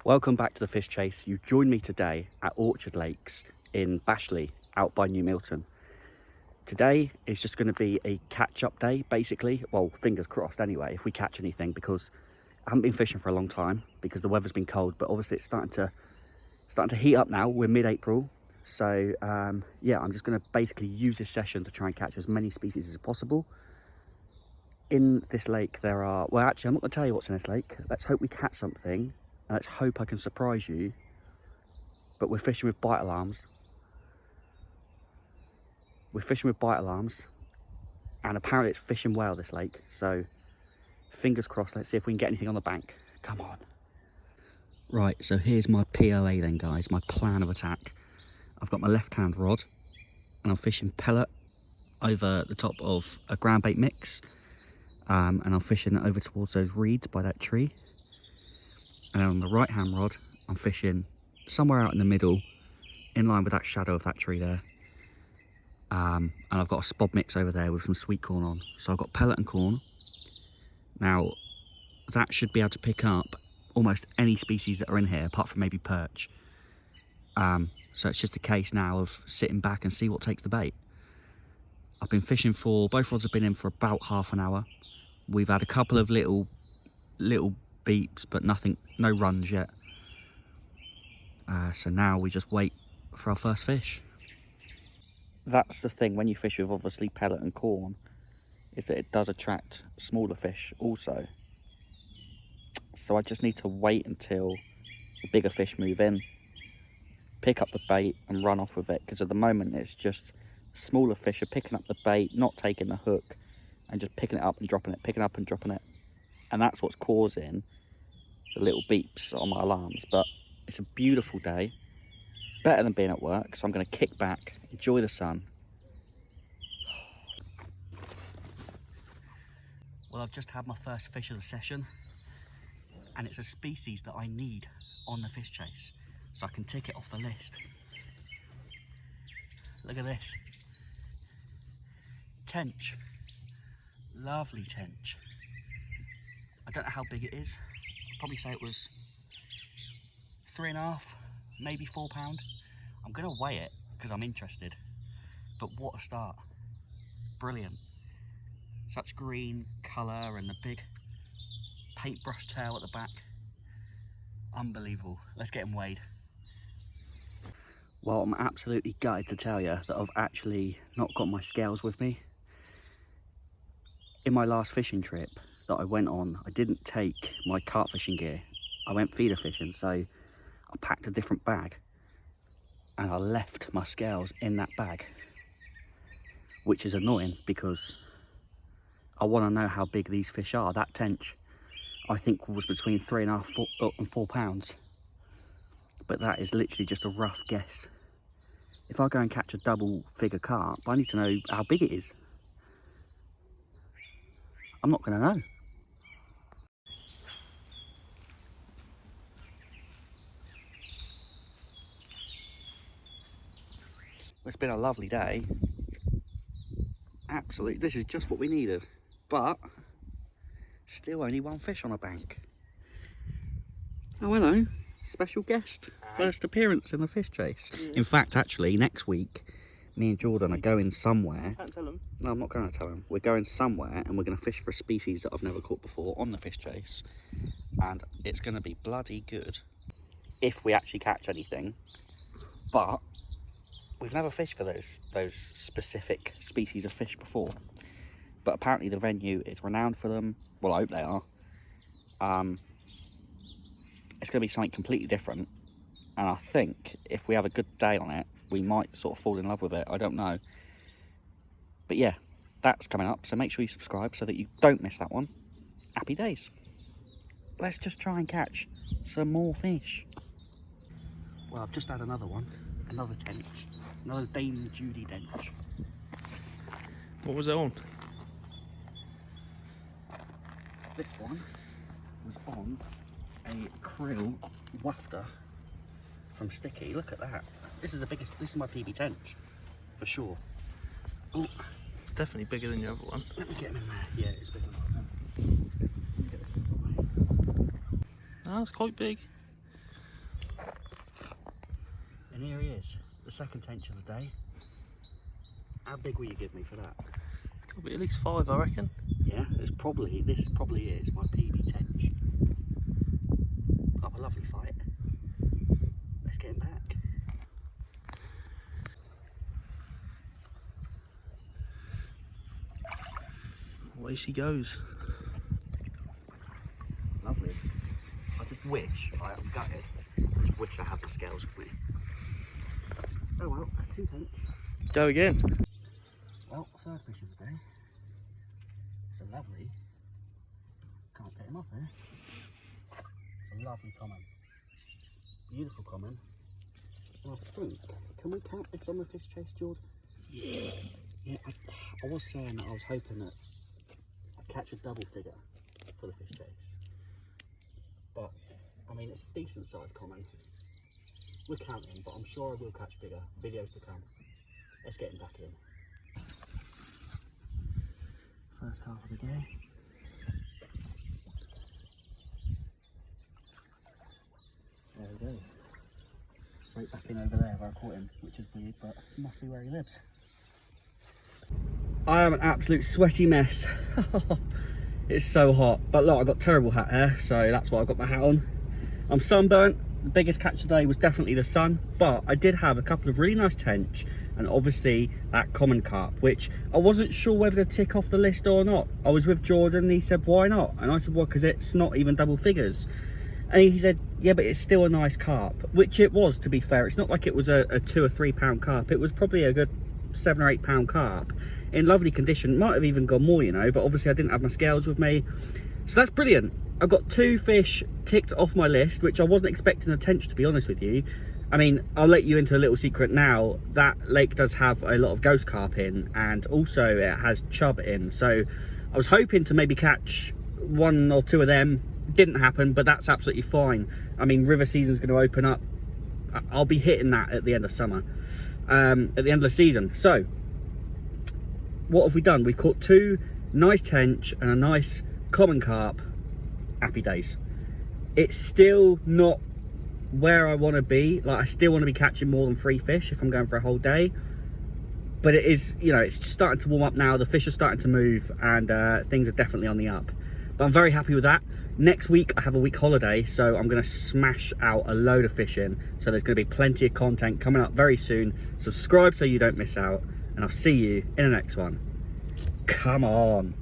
Welcome back to the Fish Chase. You joined me today at Orchard Lakes in Bashley, out by New Milton. Today is just going to be a catch-up day, basically. Well, fingers crossed anyway, if we catch anything, because I haven't been fishing for a long time because the weather's been cold, but obviously it's starting to heat up now. We're mid-April, so yeah, I'm just going to basically use this session to try and catch as many species as possible. In this lake there are, well actually I'm not going to tell you what's in this lake. Let's hope we catch something. Let's hope I can surprise you, but we're fishing with bite alarms. We're fishing with bite alarms, and apparently it's fishing well, this lake. So fingers crossed, let's see if we can get anything on the bank. Come on. Right, so here's my POA then, guys, my plan of attack. I've got my left-hand rod, and I'm fishing pellet over the top of a ground bait mix, and I'm fishing over towards those reeds by that tree. And then on the right hand rod, I'm fishing somewhere out in the middle, in line with that shadow of that tree there. And I've got a spod mix over there with some sweet corn on. So I've got pellet and corn. Now, that should be able to pick up almost any species that are in here, apart from maybe perch. So it's just a case now of sitting back and see what takes the bait. I've been fishing for, both rods have been in for about half an hour. We've had a couple of little beeps, but nothing, no runs yet. So now we just wait for our first fish. That's the thing when you fish with obviously pellet and corn, is that it does attract smaller fish also. So I just need to wait until the bigger fish move in, pick up the bait and run off with it, because at the moment it's just smaller fish are picking up the bait, not taking the hook, and just picking it up and dropping it, picking it up and dropping it. And that's what's causing the little beeps on my alarms. But it's a beautiful day, better than being at work, so I'm going to kick back, enjoy the sun. Well, I've just had my first fish of the session, and it's a species that I need on the Fish Chase, so I can tick it off the list. Look at this. Tench. Lovely tench. I don't know how big it is. I'd probably say it was 3.5, maybe 4 pound. I'm gonna weigh it because I'm interested. But what a start. Brilliant. Such green colour and the big paintbrush tail at the back. Unbelievable. Let's get him weighed. Well, I'm absolutely gutted to tell you that I've actually not got my scales with me. In my last fishing trip that I went on, I didn't take my carp fishing gear. I went feeder fishing, so I packed a different bag and I left my scales in that bag, which is annoying because I want to know how big these fish are. That tench I think was between 3.5 and 4 pounds, but that is literally just a rough guess. If I go and catch a double figure carp, I need to know how big it is. I'm not going to know. It's been a lovely day. Absolutely, this is just what we needed. But still only one fish on a bank. Oh, hello. Special guest. First appearance in the Fish Chase. Yeah. In fact, actually, next week, me and Jordan are going somewhere. Can't tell them. No, I'm not going to tell him. We're going somewhere and we're going to fish for a species that I've never caught before on the Fish Chase. And it's going to be bloody good if we actually catch anything. But we've never fished for those specific species of fish before. But apparently the venue is renowned for them. Well, I hope they are. It's going to be something completely different. And I think if we have a good day on it, we might sort of fall in love with it. I don't know. But yeah, that's coming up. So make sure you subscribe so that you don't miss that one. Happy days. Let's just try and catch some more fish. Well, I've just had another one. Another tench. Another Dame Judy tench. What was it on? This one was on a krill wafter from Sticky. Look at that. This is the biggest. This is my PB tench for sure. Oh, It's definitely bigger than the other one. let me get him in there. Yeah, it's bigger than that. That's quite big. And here he is, the second tench of the day. How big will you give me for that? It'll be at least 5, I reckon. Yeah, this probably is my PB tench. Up a lovely fight. Let's get him back. Away she goes. Lovely. I just wish, I'm gutted, I just wish I had my scales with me. Oh well, 2 tench. Go again. Well, third fish of the day. It's a lovely, can't get him up here. It's a lovely common. Beautiful common. And I think, can we count this on the fish chase, Jordan? Yeah. Yeah, I was saying that I was hoping that I'd catch a double figure for the fish chase. But, I mean, it's a decent sized common. We're counting, but I'm sure I will catch bigger. Videos to come. Let's get him back in. First half of the day. There he goes. Straight back in over there where I caught him, which is weird, but this must be where he lives. I am an absolute sweaty mess. It's so hot. But look, I've got terrible hat hair, so that's why I've got my hat on. I'm sunburnt. The biggest catch today was definitely the sun, but I did have a couple of really nice tench and obviously that common carp, which I wasn't sure whether to tick off the list or not. I was with Jordan and he said, why not? And I said, well, because it's not even double figures. And he said, yeah, but it's still a nice carp, which it was, to be fair. It's not like it was a 2 or 3 pound carp. It was probably a good 7 or 8 pound carp in lovely condition. Might have even gone more, you know, but obviously I didn't have my scales with me. So that's brilliant. I've got 2 fish ticked off my list, which I wasn't expecting the tench, to be honest with you. I mean, I'll let you into a little secret now. That lake does have a lot of ghost carp in, and also it has chub in. So I was hoping to maybe catch 1 or 2 of them. Didn't happen, but that's absolutely fine. I mean, river season's going to open up. I'll be hitting that at the end of summer, at the end of the season. So what have we done? We've caught 2 nice tench and a nice common carp. Happy days. It's still not where I want to be. Like, I still want to be catching more than 3 fish if I'm going for a whole day, but it is, you know, it's starting to warm up now. The fish are starting to move, and things are definitely on the up. But I'm very happy with that. Next week I have a week holiday, so I'm going to smash out a load of fishing. So there's going to be plenty of content coming up very soon. Subscribe so you don't miss out, and I'll see you in the next one. Come on.